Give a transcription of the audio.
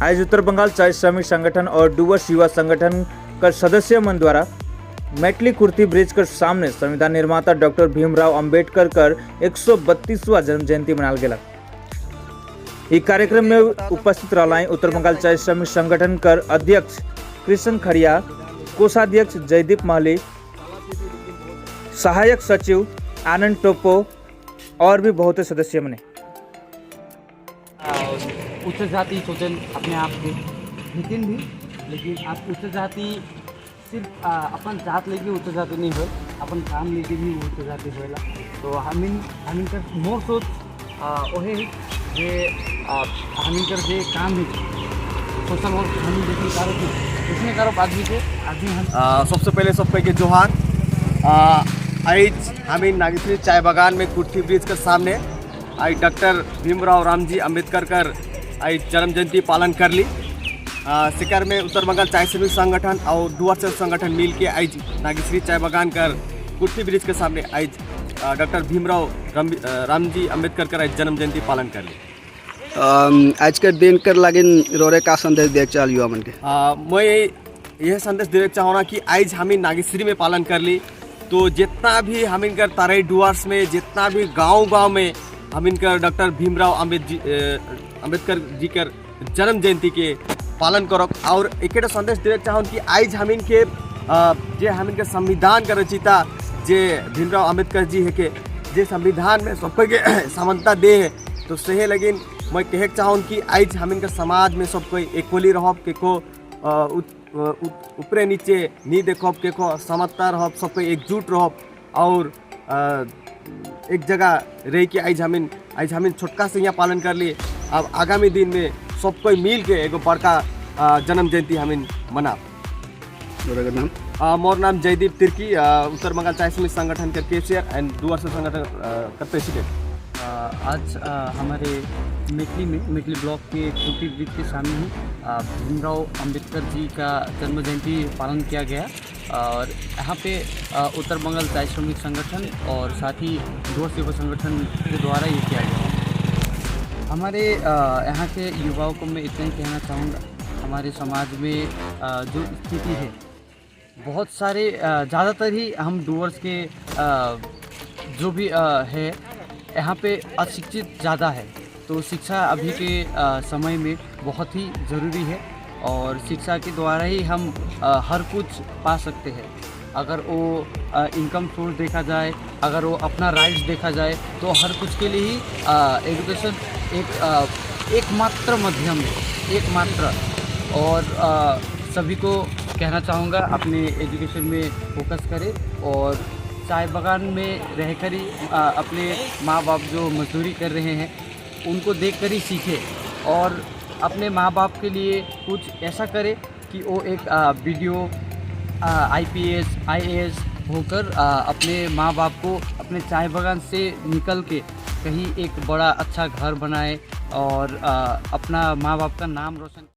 आज उत्तर बंगाल चाय श्रमिक संगठन और डूवर्स युवा संगठन का सदस्य मन द्वारा मैटली कुर्ती ब्रिज के सामने संविधान निर्माता डॉक्टर भीमराव अंबेडकर कर 132वां जन्म जयंती मनाल गेला। इस कार्यक्रम में उपस्थित रहा उत्तर बंगाल चाय श्रमिक संगठन कर अध्यक्ष कृष्ण खड़िया, कोषाध्यक्ष जयदीप महली, सहायक सचिव आनंद टोपो और भी बहुत से सदस्य बने। उच्च जाति सोचन अपने आप के लेकिन भी लेकिन आप उच्च जाति सिर्फ अपन जात लेके उच्च जाति नहीं हो, अपन काम लेके भी उच्च जाति होला। तो हमिन कर मोर सोच ओहे जे हमिन कर जे काम है सोशल वर्क हम देखने कारो की इसमें करो आदमी के आदमी हम सबसे पहले सब के जोहार। आज हमिन नागेश्वरी चाय बागान में कुर्ती ब्रिज के सामने आज डॉक्टर भीमराव रामजी अंबेडकर कर आज जन्म जयंती पालन कर ली। शिकार में उत्तर बंगाल चाय श्रमिक संगठन और डूवर्स संगठन मिल के आज नागेश्वरी चाय बागान कर कुर्ती ब्रिज के सामने आज डॉक्टर भीमराव रामजी अंबेडकर कर आज जन्म जयंती पालन कर ली। आज के दिन कर लागिन रोरे का संदेश देख चाल युवा मन के मैं यह संदेश देना चाहूँगा कि आज हमें नागेश्वरी में पालन कर ली तो जितना भी हम इनकर तारई डूवर्स में जितना भी गांव में हम इनकर डॉक्टर भीमराव अंबेडकर जी कर जन्म जयंती के पालन करो। और एक संदेश देना चाहूँ कि आज हम इनके जे हम इनके संविधान का रचिता जे भीमराव अंबेडकर जी है के जे संविधान में सबको के समानता दे है तो सही लेकिन मैं कहे चाहूँ कि आज हम इनका समाज में सबको इक्वली रहो के को ऊपरे नीचे नहीं देखो के को समझता रहो सबको एकजुट रहो और एक जगह रह के आज हम छोटका से यहाँ पालन कर लिए। अब आगामी दिन में सबको मिल के एक बड़का जन्म जयंती हम मना। मोर नाम जयदीप तिर्की, उत्तर बंगाल चाय श्रमिक संगठन के केशियर एंड डूवर्स संगठन का प्रेसिडेंट। आज हमारे मेटली ब्लॉक के कुर्ती ब्रिज के सामने ही भीमराव अंबेडकर जी का जन्म जयंती पालन किया गया और यहाँ पे उत्तर बंगाल चाय श्रमिक संगठन और साथ ही डूवर्स युवा संगठन के द्वारा ये किया गया। हमारे यहाँ के युवाओं को मैं इतना ही कहना चाहूँगा, हमारे समाज में जो स्थिति है बहुत सारे ज़्यादातर ही हम डूवर्स के जो भी है यहाँ पे अशिक्षित ज़्यादा है। तो शिक्षा अभी के समय में बहुत ही ज़रूरी है और शिक्षा के द्वारा ही हम हर कुछ पा सकते हैं। अगर वो इनकम सोर्स देखा जाए, अगर वो अपना राइट्स देखा जाए तो हर कुछ के लिए ही एजुकेशन एकमात्र माध्यम है, एकमात्र। और सभी को कहना चाहूँगा अपने एजुकेशन में फोकस करें और चाय बागान में रहकर ही अपने माँ बाप जो मजदूरी कर रहे हैं उनको देखकर ही सीखें और अपने माँ बाप के लिए कुछ ऐसा करें कि वो एक BDO IPS IAS होकर अपने माँ बाप को अपने चाय बागान से निकल के कहीं एक बड़ा अच्छा घर बनाए और अपना माँ बाप का नाम रोशन